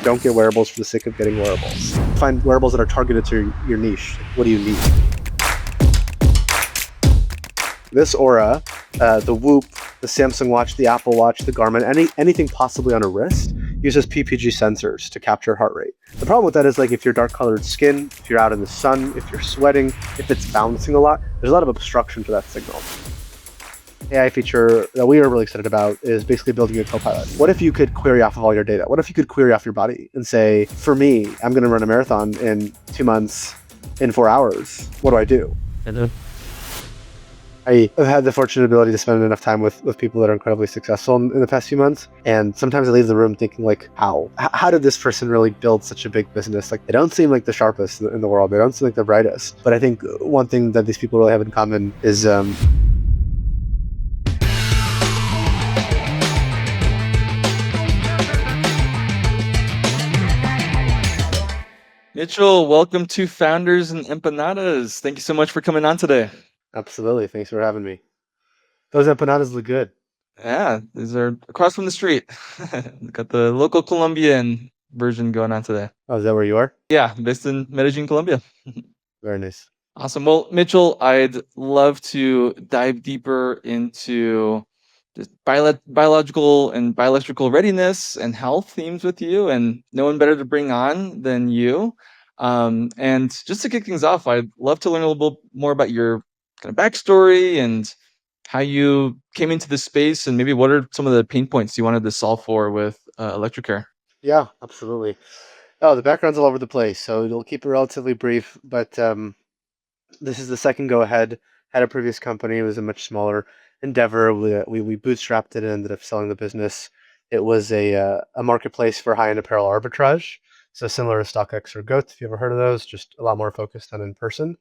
Don't get wearables for the sake of getting wearables. Find wearables that are targeted to your niche. What do you need? This Aura, the Whoop, the Samsung Watch, the Apple Watch, the Garmin, anything possibly on a wrist uses PPG sensors to capture heart rate. The problem with that is like if you're dark colored skin, if you're out in the sun, if you're sweating, if it's bouncing a lot, there's a lot of obstruction to that signal. AI feature that we are really excited about is basically building a copilot. What if you could query off of all your data? What if you could query off your body and say, for me, I'm going to run a marathon in 2 months, in 4 hours. What do I do? Hello. I have had the fortunate ability to spend enough time with people that are incredibly successful in the past few months. And sometimes I leave the room thinking like, how did this person really build such a big business? Like they don't seem like the sharpest in the world. They don't seem like the brightest. But I think one thing that these people really have in common is Mitchell, welcome to Founders and Empanadas. Thank you so much for coming on today. absolutely. Thanks for having me. Those empanadas look good. Yeah, these are across from the street. Got the local Colombian version going on today. Oh, is that where you are? Yeah, based in Medellin, Colombia. Very nice. Awesome. Well, Mitchell, I'd love to dive deeper into just biological and bioelectrical readiness and health themes with you, and no one better to bring on than you. And just to kick things off, I'd love to learn a little bit more about your kind of backstory and how you came into this space, and maybe what are some of the pain points you wanted to solve for with ElectroKare. Yeah, absolutely. Oh, the background's all over the place, so it'll keep it relatively brief. But this is the second go ahead. Had a previous company. It was a much smaller endeavor. We bootstrapped it and ended up selling the business. It was a marketplace for high end apparel arbitrage. So similar to StockX or Goat, if you ever heard of those, just a lot more focused on in person.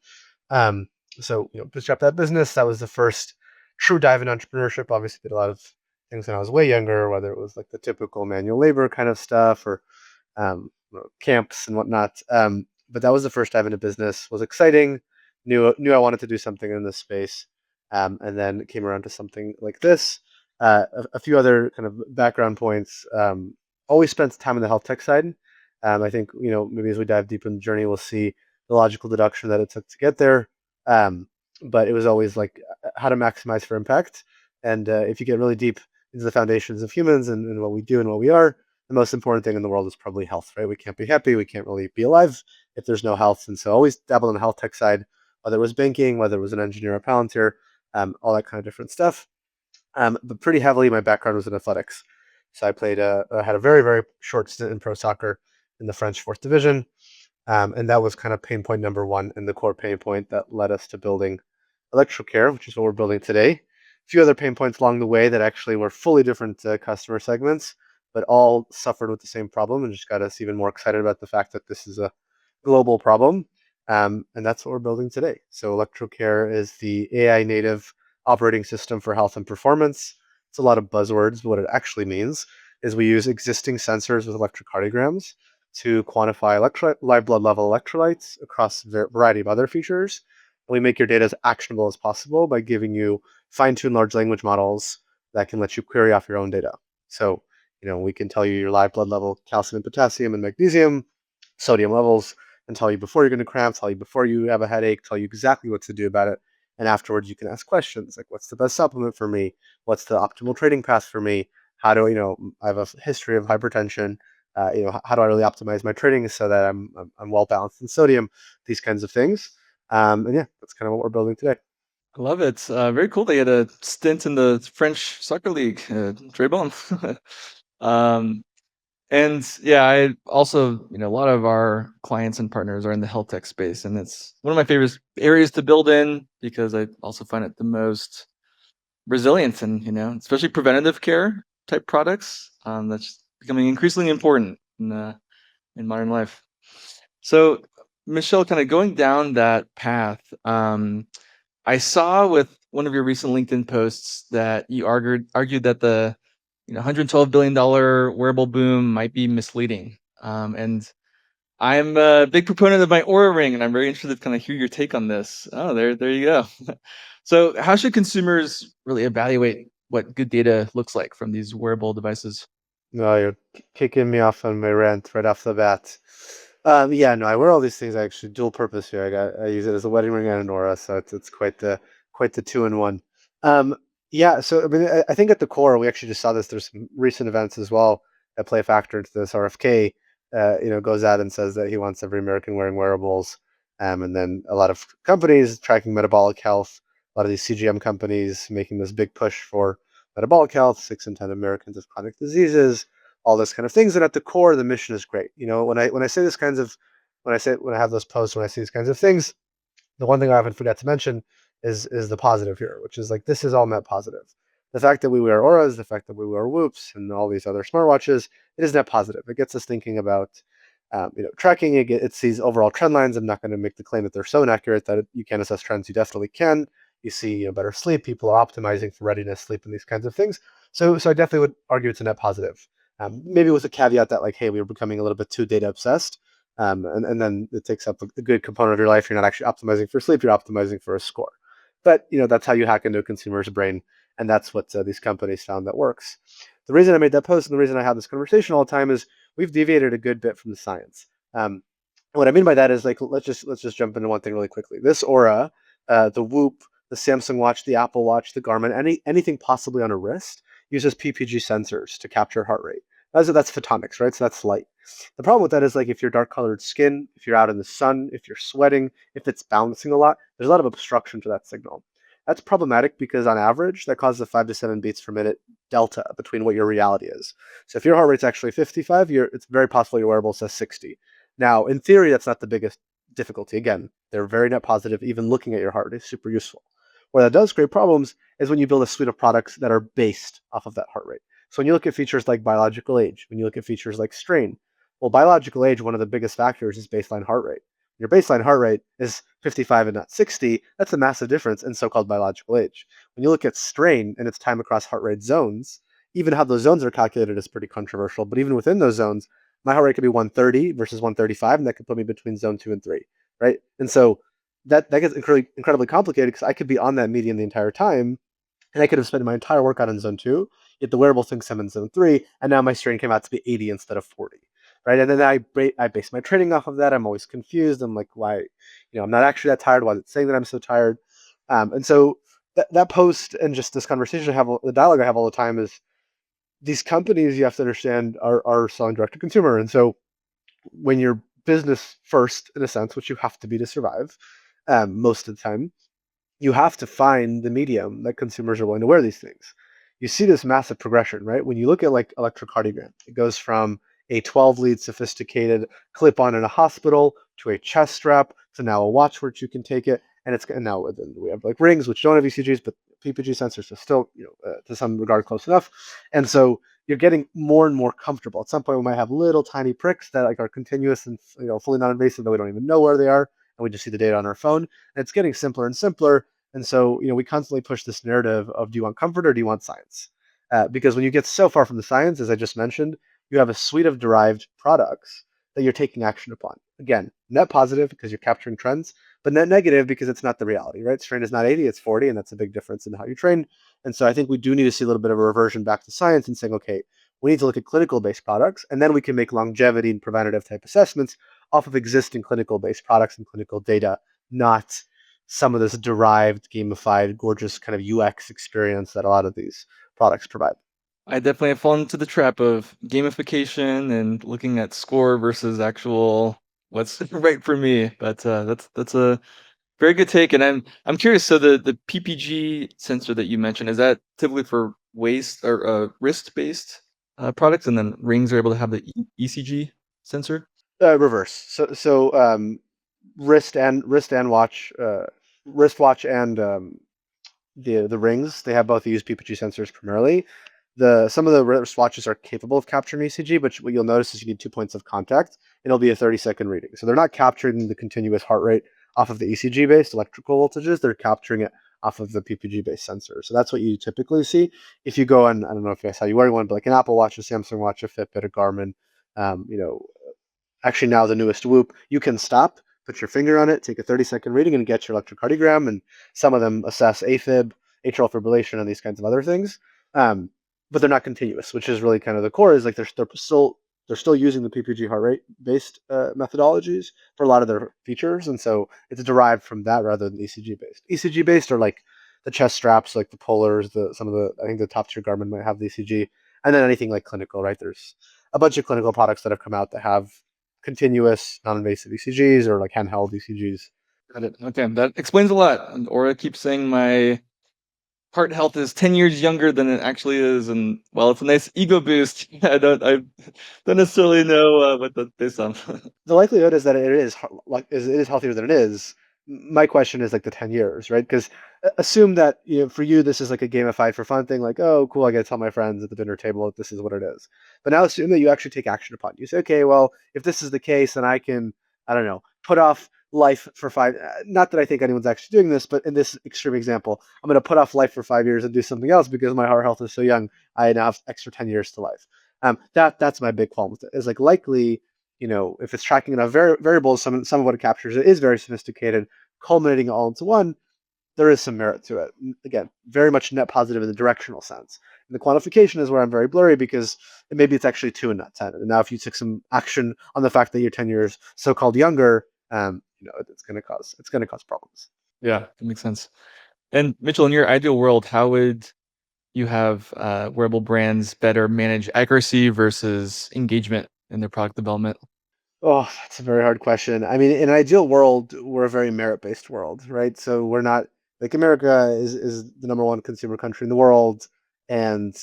Um, so bootstrapped that business. That was the first true dive in entrepreneurship. Obviously, did a lot of things when I was way younger, whether it was like the typical manual labor kind of stuff or camps and whatnot. But that was the first dive into business. Was exciting. Knew I wanted to do something in this space, and then came around to something like this. A few other kind of background points. Always spent time in the health tech side. I think maybe as we dive deep in the journey, we'll see the logical deduction that it took to get there. But it was always like how to maximize for impact. And if you get really deep into the foundations of humans and what we do and what we are, the most important thing in the world is probably health, right? We can't be happy, we can't really be alive if there's no health. And so always dabbled in the health tech side, whether it was banking, whether it was an engineer at Palantir, all that kind of different stuff. But pretty heavily, my background was in athletics. So I had a very, very short stint in pro soccer in the French fourth division. And that was kind of pain point number one and the core pain point that led us to building ElectroKare, which is what we're building today. A few other pain points along the way that actually were fully different customer segments, but all suffered with the same problem and just got us even more excited about the fact that this is a global problem. And that's what we're building today. So ElectroKare is the AI native operating system for health and performance. It's a lot of buzzwords, but what it actually means is we use existing sensors with electrocardiograms to quantify live blood level electrolytes across a variety of other features. And we make your data as actionable as possible by giving you fine-tuned large language models that can let you query off your own data. So, we can tell you your live blood level, calcium and potassium and magnesium, sodium levels, and tell you before you're going to cramp, tell you before you have a headache, tell you exactly what to do about it. And afterwards, you can ask questions like, what's the best supplement for me? What's the optimal trading path for me? How do I have a history of hypertension? How do I really optimize my trading so that I'm well balanced in sodium? These kinds of things. And yeah, that's kind of what we're building today. I love it. Very cool that you had a stint in the French soccer league. Très bon. And yeah, I also, a lot of our clients and partners are in the health tech space, and it's one of my favorite areas to build in because I also find it the most resilient and, especially preventative care type products. That's becoming increasingly important in modern life. So, Michelle, kind of going down that path, I saw with one of your recent LinkedIn posts that you argued that the $112 billion wearable boom might be misleading. And I'm a big proponent of my Aura ring, and I'm very interested to kind of hear your take on this. Oh, there you go. So, how should consumers really evaluate what good data looks like from these wearable devices? No, you're kicking me off on my rant right off the bat. Yeah, no, I wear all these things. I actually dual purpose here. I use it as a wedding ring and an aura, so it's quite the two in one. Um, yeah, so I mean, I think at the core, we actually just saw this. There's some recent events as well that play a factor into this. RFK, goes out and says that he wants every American wearing wearables, and then a lot of companies tracking metabolic health. A lot of these CGM companies making this big push for metabolic health, 6 in 10 Americans have chronic diseases, all those kind of things. And at the core, the mission is great. When I say this kinds of when I have those posts, when I see these kinds of things, the one thing I often forget to mention is the positive here, which is like this is all net positive. The fact that we wear auras, the fact that we wear whoops and all these other smartwatches, it is net positive. It gets us thinking about tracking. It sees overall trend lines. I'm not going to make the claim that they're so inaccurate that you can't assess trends. You definitely can. You see better sleep. People are optimizing for readiness, sleep, and these kinds of things. So I definitely would argue it's a net positive. Maybe with a caveat that like, hey, we were becoming a little bit too data obsessed, and then it takes up a good component of your life. You're not actually optimizing for sleep; you're optimizing for a score. But that's how you hack into a consumer's brain, and that's what these companies found that works. The reason I made that post and the reason I have this conversation all the time is we've deviated a good bit from the science. Um, what I mean by that is like let's just jump into one thing really quickly. This Aura, the Whoop, the Samsung Watch, the Apple Watch, the Garmin, anything possibly on a wrist uses PPG sensors to capture heart rate. That's photonics, right? So that's light. The problem with that is like if you're dark colored skin, if you're out in the sun, if you're sweating, if it's bouncing a lot, there's a lot of obstruction to that signal. That's problematic because on average, that causes a 5 to 7 beats per minute delta between what your reality is. So if your heart rate's actually 55, it's very possible your wearable says 60. Now, in theory, that's not the biggest difficulty. Again, they're very net positive. Even looking at your heart is super useful. Where that does create problems is when you build a suite of products that are based off of that heart rate. So when you look at features like biological age, when you look at features like strain, well, biological age, one of the biggest factors is baseline heart rate. Your baseline heart rate is 55 and not 60. That's a massive difference in so-called biological age. When you look at strain and its time across heart rate zones, even how those zones are calculated is pretty controversial. But even within those zones, my heart rate could be 130 versus 135, and that could put me between zone 2 and 3, right? And so that gets incredibly complicated because I could be on that median the entire time, and I could have spent my entire workout in zone 2, yet the wearable thinks I'm in zone 3, and now my strain came out to be 80 instead of 40, right? And then I base my training off of that. I'm always confused. I'm like, why? I'm not actually that tired. Why is it saying that I'm so tired? And so that post and just this conversation the dialogue I have all the time is these companies you have to understand are selling direct to consumer, and so when you're business first in a sense, which you have to be to survive, most of the time, you have to find the medium that consumers are willing to wear these things. You see this massive progression, right? When you look at like electrocardiogram, it goes from a 12 lead sophisticated clip on in a hospital to a chest strap to now a watch where you can take it. And now we have like rings which don't have ECGs, but PPG sensors are still, to some regard close enough. And so you're getting more and more comfortable. At some point, we might have little tiny pricks that like are continuous and fully non-invasive that we don't even know where they are, and we just see the data on our phone. And it's getting simpler and simpler, and so, we constantly push this narrative of do you want comfort or do you want science? Because when you get so far from the science, as I just mentioned, you have a suite of derived products that you're taking action upon. Again, net positive because you're capturing trends, but net negative because it's not the reality, right? Strain is not 80, it's 40, and that's a big difference in how you train. And so I think we do need to see a little bit of a reversion back to science and saying, okay, we need to look at clinical based products, and then we can make longevity and preventative type assessments off of existing clinical based products and clinical data, not some of this derived, gamified, gorgeous kind of UX experience that a lot of these products provide. I definitely have fallen into the trap of gamification and looking at score versus actual what's right for me. But that's a very good take. And I'm curious. So the PPG sensor that you mentioned, is that typically for waist or wrist based products, and then rings are able to have the ECG sensor? Reverse. Wrist and watch, wristwatch and the rings, they have both use PPG sensors primarily. Some of the wristwatches are capable of capturing ECG, but what you'll notice is you need 2 points of contact. It'll be a 30-second reading. So they're not capturing the continuous heart rate off of the ECG-based electrical voltages. They're capturing it off of the PPG-based sensor. So that's what you typically see. If you go on, I don't know if that's how you wear one, but like an Apple Watch, a Samsung Watch, a Fitbit, a Garmin, um, you know, actually now the newest Whoop, you can stop, put your finger on it, take a 30-second reading, and get your electrocardiogram. And some of them assess AFib, atrial fibrillation, and these kinds of other things. Um, but they're not continuous, which is really kind of the core. Is like they're still using the PPG heart rate based methodologies for a lot of their features, and so it's derived from that rather than ECG based. ECG based are like the chest straps, like the Polars, the some of the I think the top tier Garmin might have the ECG, and then anything like clinical, right? There's a bunch of clinical products that have come out that have continuous non-invasive ECGs or like handheld ECGs. Got it. Okay, that explains a lot. And Aura keeps saying my heart health is 10 years younger than it actually is, and well, it's a nice ego boost. I don't necessarily know what that's based on. The likelihood is that it is healthier than it is. My question is like the 10 years, right? Because assume that for you this is like a gamified for fun thing, like oh cool, I get to tell my friends at the dinner table that this is what it is. But now assume that you actually take action upon it. You say, okay, well if this is the case, then I can I don't know put off life for five. Not that I think anyone's actually doing this, but in this extreme example, I'm going to put off life for 5 years and do something else because my heart health is so young. I now have extra 10 years to life. That's my big qualm with it. Is like likely if it's tracking enough variables, some of what it captures is very sophisticated, culminating all into one. There is some merit to it. Again, very much net positive in the directional sense. And the quantification is where I'm very blurry because maybe it's actually 2 and not 10. And now if you took some action on the fact that you're 10 years so-called younger, it's going to cause problems. Yeah, that makes sense. And Mitchell, in your ideal world, how would you have wearable brands better manage accuracy versus engagement in their product development? Oh, that's a very hard question. I mean, in an ideal world, we're a very merit-based world, right? So we're not like America is the number one consumer country in the world, and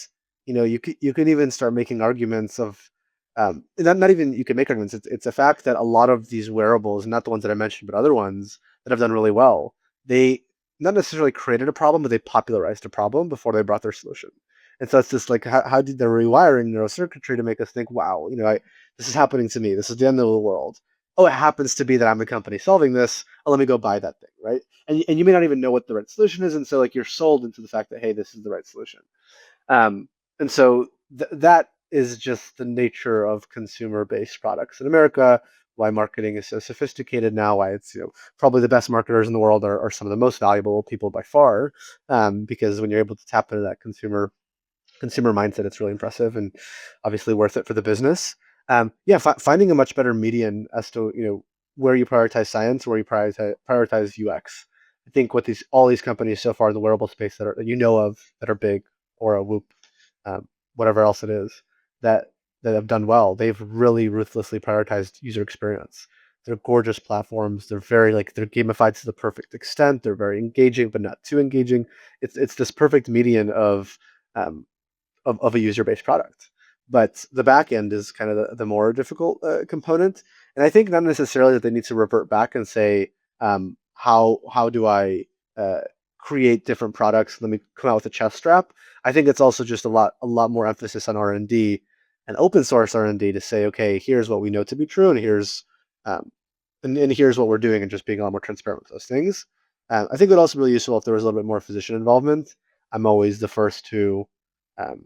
you can even start making arguments of not even you can make arguments. It's a fact that a lot of these wearables, not the ones that I mentioned, but other ones that have done really well, they not necessarily created a problem, but they popularized a problem before they brought their solution. And so it's just like how did the rewiring neurocircuitry to make us think, wow, this is happening to me. This is the end of the world. Oh, it happens to be that I'm the company solving this. Oh, let me go buy that thing, right? And you may not even know what the right solution is, and so like you're sold into the fact that hey, this is the right solution. Um, and so that is just the nature of consumer-based products in America. Why marketing is so sophisticated now. Why it's probably the best marketers in the world are some of the most valuable people by far. Because when you're able to tap into that consumer mindset, it's really impressive and obviously worth it for the business. Yeah, finding a much better median as to where you prioritize science, where you prioritize UX. I think what all these companies so far in the wearable space that you know of that are big, or a Whoop, whatever else it is that have done well, they've really ruthlessly prioritized user experience. They're gorgeous platforms. They're gamified to the perfect extent. They're very engaging, but not too engaging. It's this perfect median um, of a user-based product. But the back end is kind of the more difficult component. And I think not necessarily that they need to revert back and say, how do I create different products? Let me come out with a chest strap. I think it's also just a lot more emphasis on R&D and open source R&D to say, okay, here's what we know to be true, and um, here's what we're doing, and just being a lot more transparent with those things. I think it would also be really useful if there was a little bit more physician involvement. I'm always the first to um,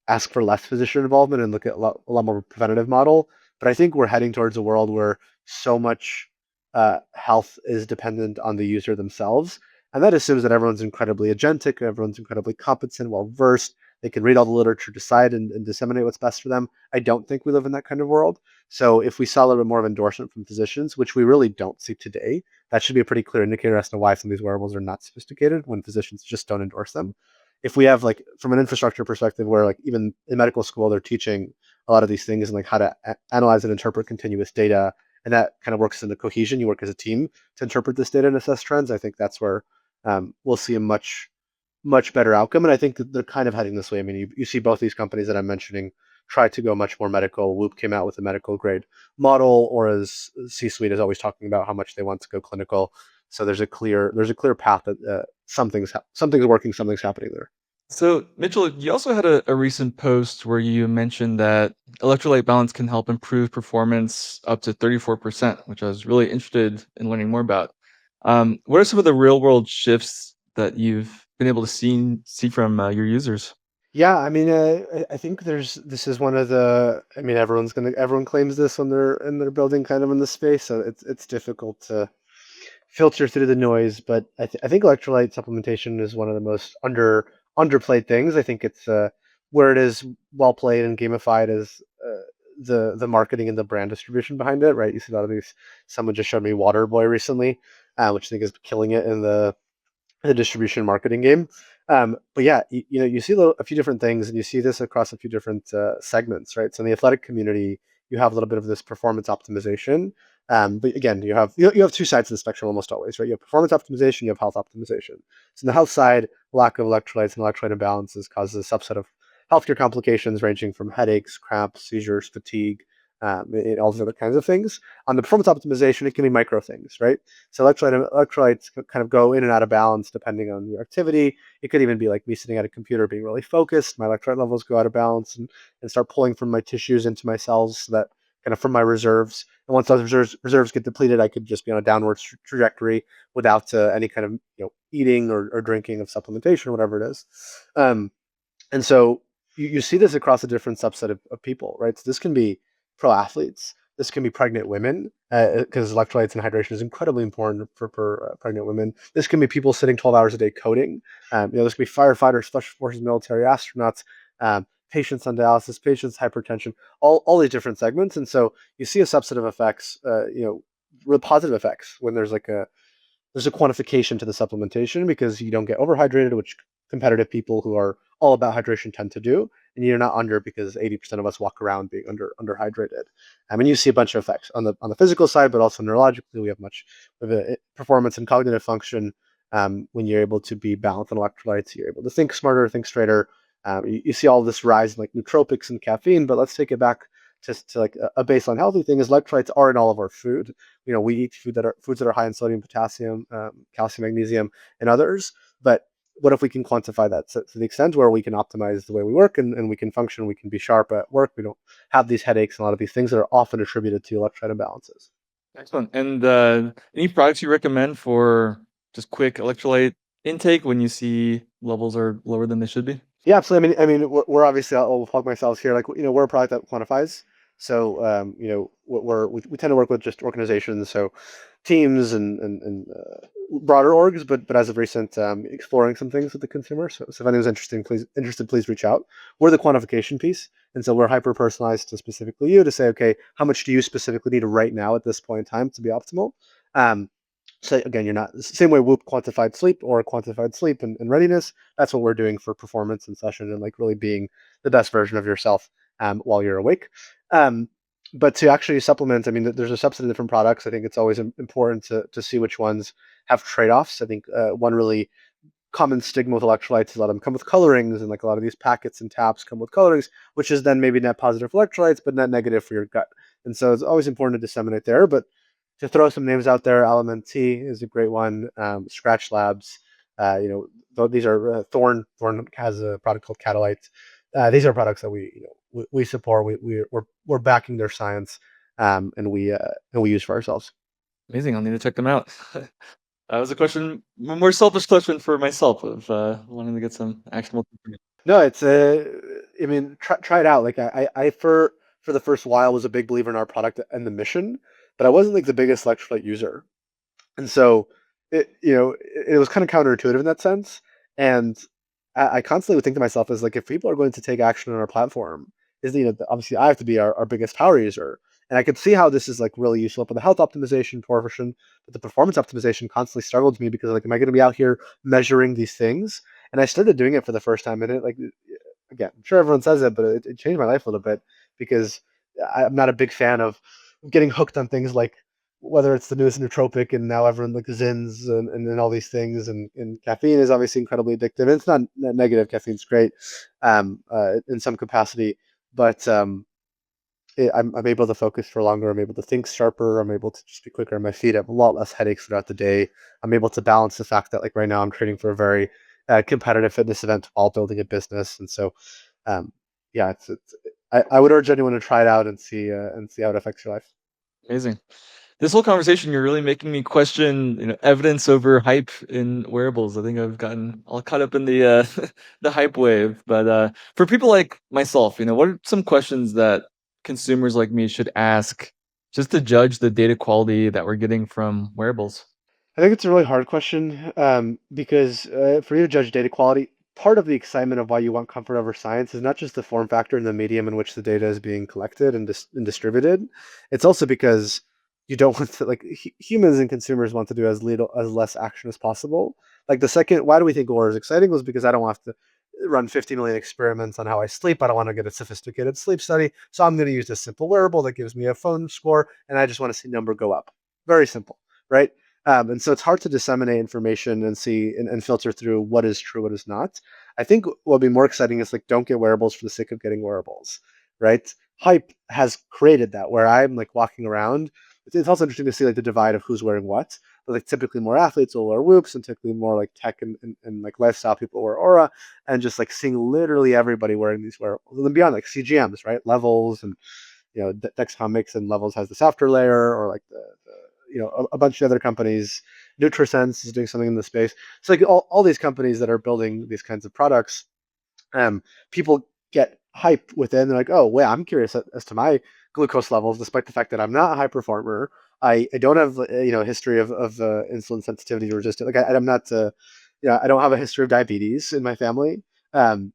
ask for less physician involvement and look at a lot more preventative model. But I think we're heading towards a world where so much health is dependent on the user themselves. And that assumes that everyone's incredibly agentic, everyone's incredibly competent, well versed. They can read all the literature, decide and disseminate what's best for them. I don't think we live in that kind of world. So if we saw a little bit more of endorsement from physicians, which we really don't see today, that should be a pretty clear indicator as to why some of these wearables are not sophisticated when physicians just don't endorse them. If we have like from an infrastructure perspective where like even in medical school they're teaching a lot of these things and like how to analyze and interpret continuous data, and that kind of works in the cohesion, you work as a team to interpret this data and assess trends. I think that's where we'll see a much better outcome, and I think that they're kind of heading this way. I mean, you see both these companies that I'm mentioning try to go much more medical. Whoop came out with a medical grade model, or as C-suite is always talking about how much they want to go clinical. So there's a clear path that something's working, something's happening there. So, Mitchell, you also had a recent post where you mentioned that electrolyte balance can help improve performance up to 34%, which I was really interested in learning more about. What are some of the real world shifts that you've been able to see from your users? Yeah, I mean, I think this is one of the. I mean, everyone claims this when they're building kind of in the space, so it's difficult to filter through the noise. But I think electrolyte supplementation is one of the most underplayed things. I think it's where it is well played and gamified is the marketing and the brand distribution behind it, right? You see a lot of these. Someone just showed me Waterboy recently, which I think is killing it in the distribution marketing game. But yeah, you see a few different things, and you see this across a few different segments, right? So in the athletic community, you have a little bit of this performance optimization. But again, you have two sides of the spectrum almost always, right? You have performance optimization, you have health optimization. So in the health side, lack of electrolytes and electrolyte imbalances causes a subset of healthcare complications ranging from headaches, cramps, seizures, fatigue, and all these other kinds of things. On the performance optimization, it can be micro things, right? So electrolytes kind of go in and out of balance depending on your activity. It could even be like me sitting at a computer being really focused. My electrolyte levels go out of balance and start pulling from my tissues into my cells so that kind of from my reserves. And once those reserves get depleted, I could just be on a downward trajectory without any kind of eating or drinking of supplementation or whatever it is. And so you see this across a different subset of people, right? So this can be pro athletes. This can be pregnant women because electrolytes and hydration is incredibly important for pregnant women. This can be people sitting 12 hours a day coding. This can be firefighters, special forces, military, astronauts, patients on dialysis, patients hypertension, all these different segments. And so you see a subset of effects, real positive effects when there's a quantification to the supplementation because you don't get overhydrated, which competitive people who are all about hydration tend to do, and you're not under because 80% of us walk around being underhydrated. I mean, you see a bunch of effects on the physical side, but also neurologically, we have a performance and cognitive function. When you're able to be balanced on electrolytes, you're able to think smarter, think straighter. You see all this rise in like nootropics and caffeine, but let's take it back to like a baseline healthy thing is electrolytes are in all of our food. We eat foods that are high in sodium, potassium, calcium, magnesium, and others. But what if we can quantify that to the extent where we can optimize the way we work and we can function, we can be sharp at work, we don't have these headaches and a lot of these things that are often attributed to electrolyte imbalances. Excellent. And any products you recommend for just quick electrolyte intake when you see levels are lower than they should be? Yeah, absolutely. I mean, we're obviously, I'll plug myself here. Like, we're a product that quantifies. So, we tend to work with just organizations, so teams and broader orgs. But as of recent, exploring some things with the consumer. So if anyone's interested, please reach out. We're the quantification piece, and so we're hyper personalized to specifically you to say, okay, how much do you specifically need right now at this point in time to be optimal? Um, so again, you're not same way Whoop quantified sleep or quantified sleep and readiness. That's what we're doing for performance and session and like really being the best version of yourself while you're awake. Um, but to actually supplement, I mean, there's a subset of different products. I think it's always important to see which ones have trade-offs. I think one really common stigma with electrolytes is a lot of them come with colorings, and like a lot of these packets and tabs come with colorings, which is then maybe net positive for electrolytes, but net negative for your gut. And so it's always important to disseminate there. But to throw some names out there, Element T is a great one. Scratch Labs, these are Thorn. Thorn has a product called Catalyte. These are products that we support. We're backing their science, and we use for ourselves. Amazing. I'll need to check them out. That was a more selfish question for myself of wanting to get some actionable information. No, it's I mean, try it out. Like I for the first while was a big believer in our product and the mission, but I wasn't like the biggest electrolyte user. And so it was kind of counterintuitive in that sense. And I constantly would think to myself is like, if people are going to take action on our platform, is obviously I have to be our biggest power user. And I could see how this is like really useful for the health optimization portion, but the performance optimization constantly struggled with me because like, am I going to be out here measuring these things? And I started doing it for the first time, and it like again, I'm sure everyone says it, but it changed my life a little bit because I'm not a big fan of getting hooked on things like whether it's the newest nootropic and now everyone like Zins and all these things and caffeine is obviously incredibly addictive. And it's not negative. Caffeine's great in some capacity, but I'm able to focus for longer. I'm able to think sharper. I'm able to just be quicker on my feet. I have a lot less headaches throughout the day. I'm able to balance the fact that like right now I'm training for a very competitive fitness event while building a business. And so, yeah, I would urge anyone to try it out and see how it affects your life. Amazing. This whole conversation, you're really making me question, evidence over hype in wearables. I think I've gotten all caught up in the the hype wave. But for people like myself, what are some questions that consumers like me should ask just to judge the data quality that we're getting from wearables? I think it's a really hard question because for you to judge data quality, part of the excitement of why you want comfort over science is not just the form factor and the medium in which the data is being collected and distributed. It's also because you don't want to, like, humans and consumers want to do as little as less action as possible. Like the second, why do we think Aura is exciting was because I don't have to run 50 million experiments on how I sleep. I don't want to get a sophisticated sleep study. So I'm going to use this simple wearable that gives me a phone score, and I just want to see number go up. Very simple, right? And so it's hard to disseminate information and see and filter through what is true, what is not. I think what'll be more exciting is, like, don't get wearables for the sake of getting wearables, right? Hype has created that where I'm like walking around. It's also interesting to see like the divide of who's wearing what. But like typically more athletes will wear Whoops, and typically more like tech and like lifestyle people wear Aura, and just like seeing literally everybody wearing these wearables. And then beyond, like CGMs, right? Levels and, Dexcom and Levels has the software layer, or like a bunch of other companies. NutriSense is doing something in the space. So like all these companies that are building these kinds of products, people get hype within. They're like, oh, wait, I'm curious as to my glucose levels, despite the fact that I'm not a high performer. I don't have a history of insulin sensitivity or resistance. Like I'm not, I don't have a history of diabetes in my family. Um,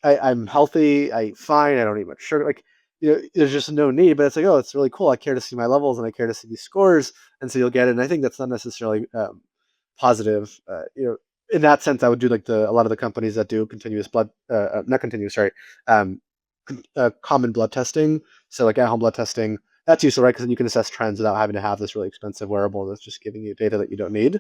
I'm healthy. I fine. I don't eat much sugar. Like, there's just no need. But it's like, oh, it's really cool. I care to see my levels and I care to see these scores, and so you'll get it. And I think that's not necessarily positive. In that sense, I would do like a lot of the companies that do continuous blood, not continuous, sorry, um, common blood testing. So like at-home blood testing, that's useful, right? Because then you can assess trends without having to have this really expensive wearable that's just giving you data that you don't need.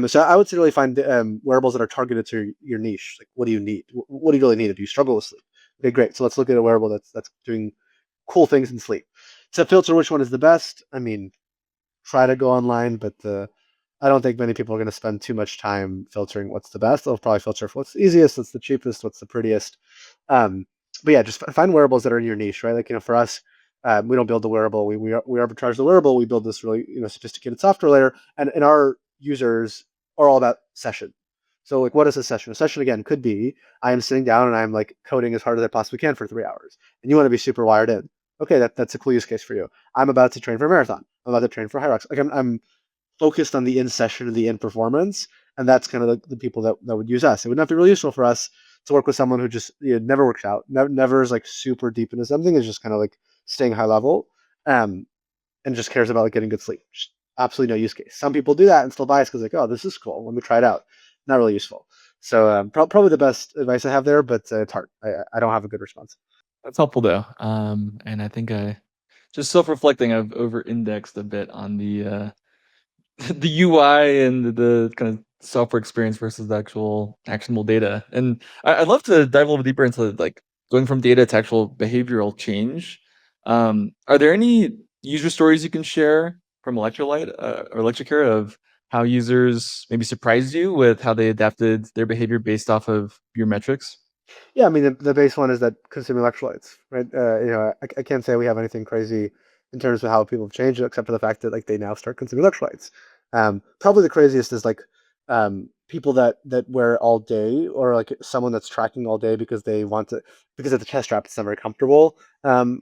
So I would say really find wearables that are targeted to your niche. Like, what do you need? What do you really need? Do you struggle with sleep? Okay, great. So let's look at a wearable that's doing cool things in sleep. To filter which one is the best, I mean, try to go online, but I don't think many people are going to spend too much time filtering what's the best. They'll probably filter for what's the easiest, what's the cheapest, what's the prettiest. Um, but yeah, just find wearables that are in your niche, right? Like, for us, we don't build the wearable. We arbitrage the wearable. We build this really sophisticated software layer, and our users are all about session. So like, what is a session? A session, again, could be I am sitting down and I'm like coding as hard as I possibly can for 3 hours, and you want to be super wired in. Okay, that's a cool use case for you. I'm about to train for a marathon. I'm about to train for Hyrox. Like I'm focused on the in session and the in performance, and that's kind of the people that would use us. It would not be really useful for us to work with someone who just never works out, never is like super deep into something, is just kind of like staying high level, um, and just cares about like getting good sleep. Just absolutely no use case. Some people do that and still buy us because like, oh, this is cool. Let me try it out. Not really useful. So probably the best advice I have there, but it's hard. I don't have a good response. That's helpful though. And I think I just self-reflecting, I've over-indexed a bit on the the UI and the kind of software experience versus the actual actionable data. And I'd love to dive a little deeper into like going from data to actual behavioral change. Are there any user stories you can share from Electrolyte or ElectroKare of how users maybe surprised you with how they adapted their behavior based off of your metrics? Yeah, I mean, the base one is that consuming electrolytes, right? I can't say we have anything crazy in terms of how people have changed it, except for the fact that like they now start consuming electrolytes. Probably the craziest is like people that wear all day, or like someone that's tracking all day because they want to, because of the chest strap, it's not very comfortable, to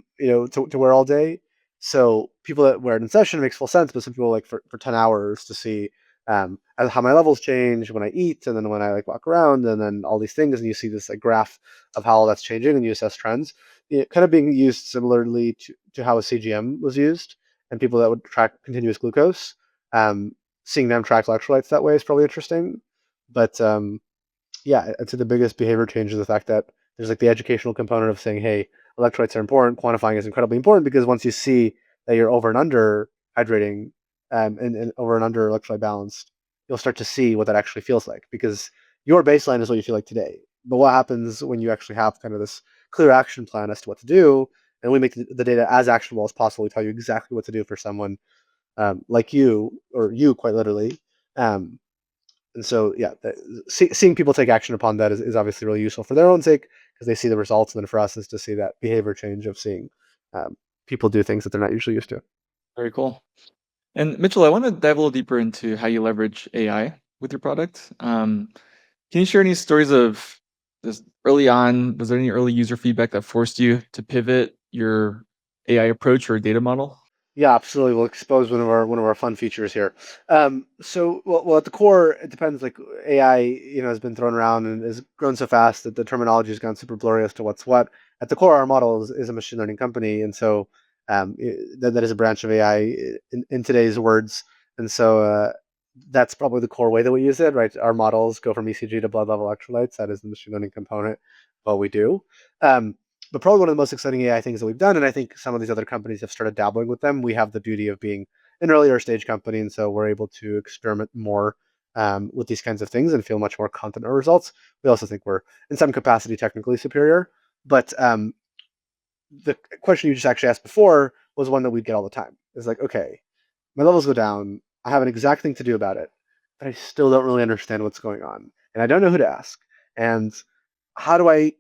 wear all day. So people that wear it in session, it makes full sense, but some people like for 10 hours to see how my levels change when I eat, and then when I like walk around, and then all these things, and you see this like graph of how all that's changing, and you assess trends. Kind of being used similarly to how a CGM was used, and people that would track continuous glucose. Um, Seeing them track electrolytes that way is probably interesting. But yeah, I'd say the biggest behavior change is the fact that there's like the educational component of saying, hey, electrolytes are important. Quantifying is incredibly important, because once you see that you're over and under hydrating, and over and under electrolyte balanced, you'll start to see what that actually feels like, because your baseline is what you feel like today. But what happens when you actually have kind of this clear action plan as to what to do, and we make the data as actionable as possible. We tell you exactly what to do for someone like you, or you quite literally. Um, and so, yeah, seeing people take action upon that is obviously really useful for their own sake, because they see the results. And then for us is to see that behavior change of seeing people do things that they're not usually used to. Very cool. And Mitchell, I want to dive a little deeper into how you leverage AI with your product. Can you share any stories of this early on? Was there any early user feedback that forced you to pivot your AI approach or data model? Yeah, absolutely. We'll expose one of our fun features here. Well, at the core, it depends. Like AI, has been thrown around and has grown so fast that the terminology has gone super blurry as to what's what. At the core, our model is a machine learning company, and so that is a branch of AI in today's words. And so that's probably the core way that we use it, right? Our models go from ECG to blood level electrolytes. That is the machine learning component of what we do. Um, but probably one of the most exciting AI things that we've done, and I think some of these other companies have started dabbling with them. We have the beauty of being an earlier stage company, and so we're able to experiment more with these kinds of things and feel much more confident in our results. We also think we're in some capacity technically superior. But the question you just actually asked before was one that we'd get all the time. It's like, okay, my levels go down. I have an exact thing to do about it, but I still don't really understand what's going on, and I don't know who to ask. And how do I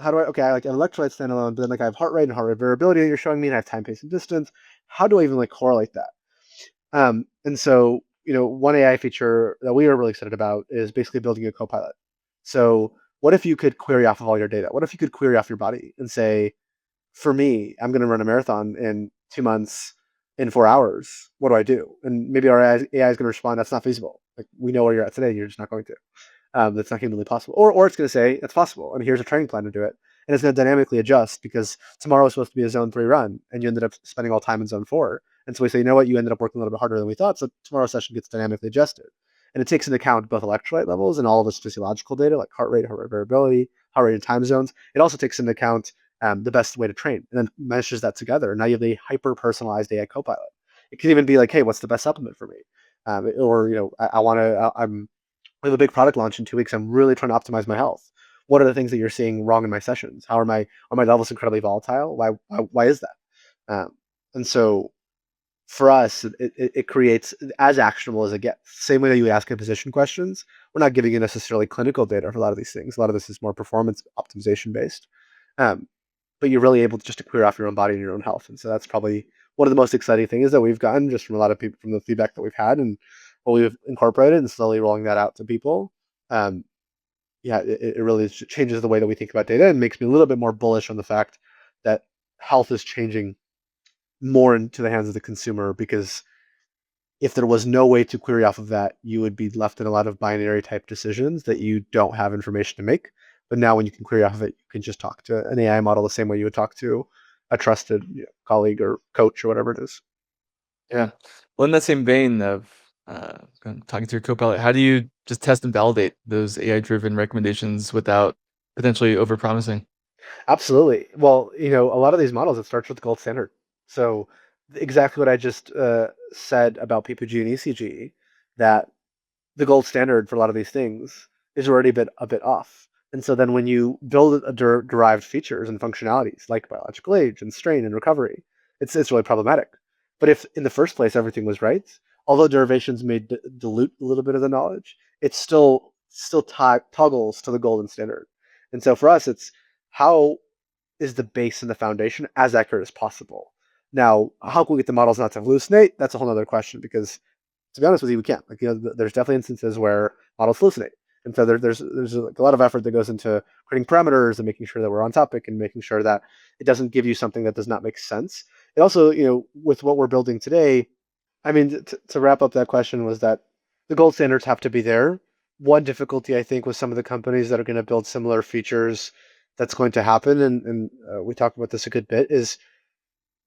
okay, I like an electrolyte standalone, but then like I have heart rate and heart rate variability that you're showing me, and I have time, pace, and distance. How do I even like correlate that? And so, one AI feature that we are really excited about is basically building a copilot. So what if you could query off of all your data? What if you could query off your body and say, for me, I'm going to run a marathon in 2 months in 4 hours. What do I do? And maybe our AI is going to respond, that's not feasible. Like we know where you're at today, you're just not going to. That's not humanly possible. Or it's going to say it's possible, and here's a training plan to do it, and it's going to dynamically adjust because tomorrow is supposed to be a zone 3 run, and you ended up spending all time in zone 4. And so we say, you know what, you ended up working a little bit harder than we thought, so tomorrow's session gets dynamically adjusted, and it takes into account both electrolyte levels and all of this physiological data like heart rate variability, heart rate and time zones. It also takes into account the best way to train, and then meshes that together. Now you have a hyper personalized AI copilot. It can even be like, hey, what's the best supplement for me? Or I want to. I'm We have a big product launch in 2 weeks. I'm really trying to optimize my health. What are the things that you're seeing wrong in my sessions? How are my levels incredibly volatile? Why is that? And so for us, it creates as actionable as it gets. Same way that you would ask imposition questions, we're not giving you necessarily clinical data for a lot of these things. A lot of this is more performance optimization based. Um, but you're really able to just to clear off your own body and your own health. And so that's probably one of the most exciting things that we've gotten just from a lot of people from the feedback that we've had and what we've incorporated and slowly rolling that out to people. Um, yeah, it really changes the way that we think about data and makes me a little bit more bullish on the fact that health is changing more into the hands of the consumer because if there was no way to query off of that, you would be left in a lot of binary type decisions that you don't have information to make. But now when you can query off of it, you can just talk to an AI model the same way you would talk to a trusted colleague or coach or whatever it is. Yeah. Well, in that same vein of talking to your copilot, how do you just test and validate those AI-driven recommendations without potentially overpromising? Absolutely. Well, a lot of these models, it starts with the gold standard. So exactly what I just said about PPG and ECG, that the gold standard for a lot of these things is already a bit off. And so then when you build derived features and functionalities like biological age and strain and recovery, it's really problematic. But if in the first place everything was right, although derivations may dilute a little bit of the knowledge, it still toggles to the golden standard. And so for us, it's how is the base and the foundation as accurate as possible. Now, how can we get the models not to hallucinate? That's a whole other question because to be honest with you, we can't. Like, there's definitely instances where models hallucinate, and so there's like a lot of effort that goes into creating parameters and making sure that we're on topic and making sure that it doesn't give you something that does not make sense. It also, with what we're building today, I mean, to wrap up that question was that the gold standards have to be there. One difficulty I think with some of the companies that are going to build similar features that's going to happen, and we talk about this a good bit, is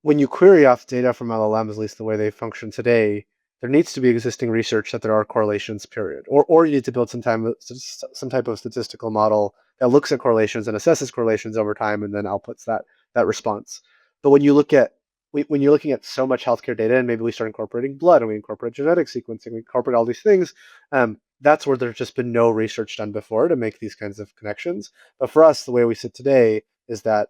when you query off data from LLMs, at least the way they function today, there needs to be existing research that there are correlations, period. Or you need to build some type of statistical model that looks at correlations and assesses correlations over time and then outputs that response. But when you're looking at so much healthcare data, and maybe we start incorporating blood and we incorporate genetic sequencing, we incorporate all these things, that's where there's just been no research done before to make these kinds of connections. But for us, the way we sit today is that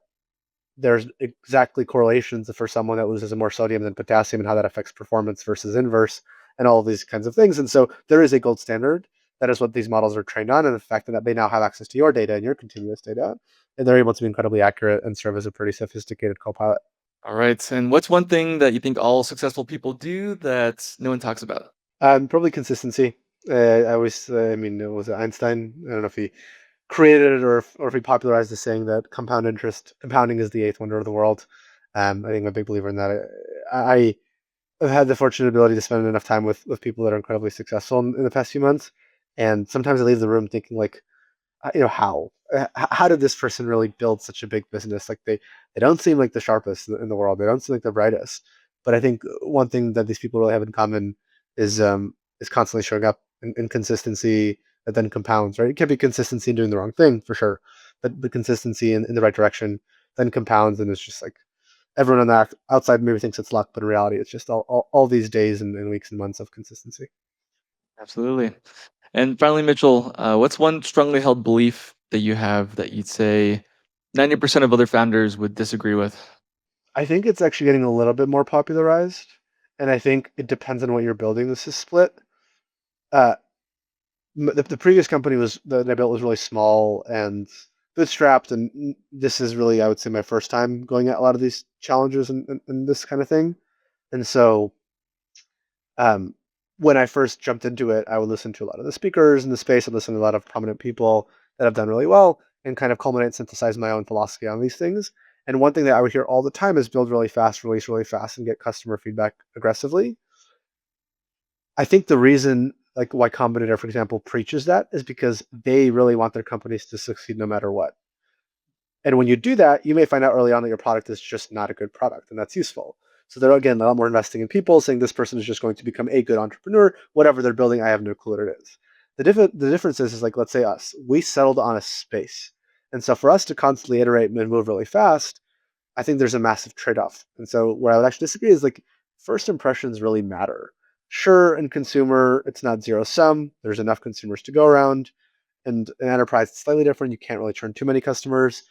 there's exactly correlations for someone that loses more sodium than potassium and how that affects performance versus inverse and all of these kinds of things. And so there is a gold standard. That is what these models are trained on. And the fact that they now have access to your data and your continuous data, and they're able to be incredibly accurate and serve as a pretty sophisticated co-pilot. All right. And what's one thing that you think all successful people do that no one talks about? Probably consistency. I always, I mean, it was Einstein. I don't know if he created it or if he popularized the saying that compounding is the eighth wonder of the world. I think I'm a big believer in that. I've had the fortunate ability to spend enough time with people that are incredibly successful in the past few months, and sometimes I leave the room thinking like, how did this person really build such a big business? Like they don't seem like the sharpest in the world. They don't seem like the brightest. But I think one thing that these people really have in common is constantly showing up in consistency that then compounds. Right? It can be consistency in doing the wrong thing for sure, but the consistency in the right direction then compounds, and it's just like everyone on the outside maybe thinks it's luck, but in reality, it's just all these days and weeks and months of consistency. Absolutely. And finally, Mitchell, what's one strongly held belief that you have that you'd say 90% of other founders would disagree with? I think it's actually getting a little bit more popularized, and I think it depends on what you're building. This is split. Uh, the previous company was that I built was really small and bootstrapped, and this is really, I would say, my first time going at a lot of these challenges and this kind of thing. And so, um, when I first jumped into it, I would listen to a lot of the speakers in the space. I'd listen to a lot of prominent people that have done really well and kind of culminate, synthesize my own philosophy on these things. And one thing that I would hear all the time is build really fast, release really fast, and get customer feedback aggressively. I think the reason, like why Combinator, for example, preaches that is because they really want their companies to succeed no matter what. And when you do that, you may find out early on that your product is just not a good product, and that's useful. So they're again a lot more investing in people, saying this person is just going to become a good entrepreneur. Whatever they're building, I have no clue what it is. The difference is like, let's say us, we settled on a space, and so for us to constantly iterate and move really fast, I think there's a massive trade-off. And so where I would actually disagree is like first impressions really matter. Sure, in consumer, it's not zero sum. There's enough consumers to go around. And in enterprise, it's slightly different. You can't really turn too many customers.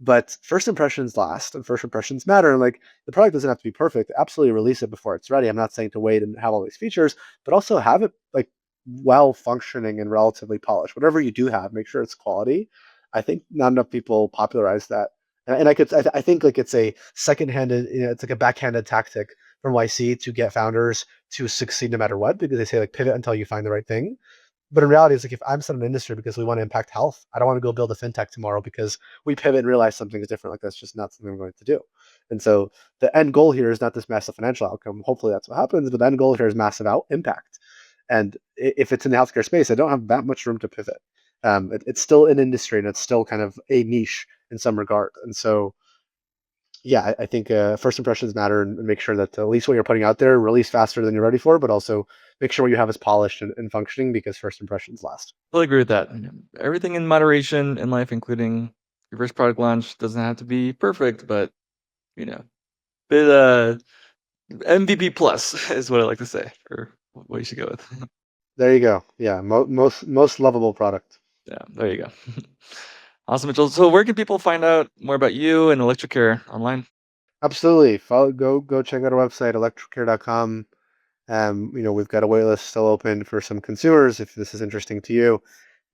But first impressions last and first impressions matter. And like the product doesn't have to be perfect. Absolutely release it before it's ready. I'm not saying to wait and have all these features, but also have it like well functioning and relatively polished. Whatever you do have, make sure it's quality. I think not enough people popularize that. And I think like it's a second-handed, it's like a backhanded tactic from YC to get founders to succeed no matter what, because they say like pivot until you find the right thing. But in reality, it's like if I'm set in an industry because we want to impact health, I don't want to go build a fintech tomorrow because we pivot and realize something is different. Like that's just not something I'm going to do. And so the end goal here is not this massive financial outcome. Hopefully that's what happens, but the end goal here is massive impact. And if it's in the healthcare space, I don't have that much room to pivot. It's still an industry and it's still kind of a niche in some regard. And so, yeah, I think first impressions matter, and make sure that at least what you're putting out there release faster than you're ready for, but also make sure what you have is polished and functioning because first impressions last. Totally agree with that. Everything in moderation in life, including your first product launch, doesn't have to be perfect, but you know, bit MVP plus is what I like to say for what you should go with. There you go. Yeah, most lovable product. Yeah, there you go. Awesome, Mitchell. So where can people find out more about you and ElectroKare online? Absolutely. Go check out our website, electrocare.com. We've got a waitlist still open for some consumers. If this is interesting to you,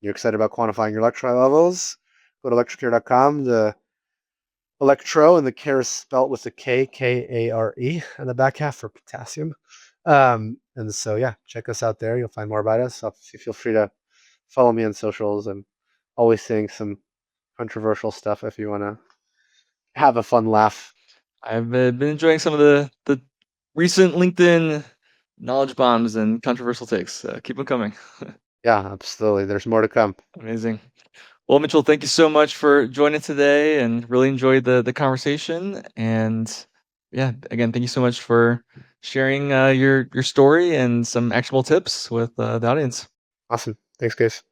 you're excited about quantifying your electrolyte levels, go to electrocare.com. The electro and the care is spelt with a Kare, and the back half for potassium. And so, yeah, check us out there. You'll find more about us. Obviously, feel free to follow me on socials. I'm always saying some controversial stuff if you want to have a fun laugh. I've been enjoying some of the recent LinkedIn knowledge bombs and controversial takes. Keep them coming. Yeah, absolutely. There's more to come. Amazing. Well, Mitchell, thank you so much for joining today, and really enjoyed the conversation. And yeah, again, thank you so much for sharing your story and some actionable tips with the audience. Awesome. Thanks, guys.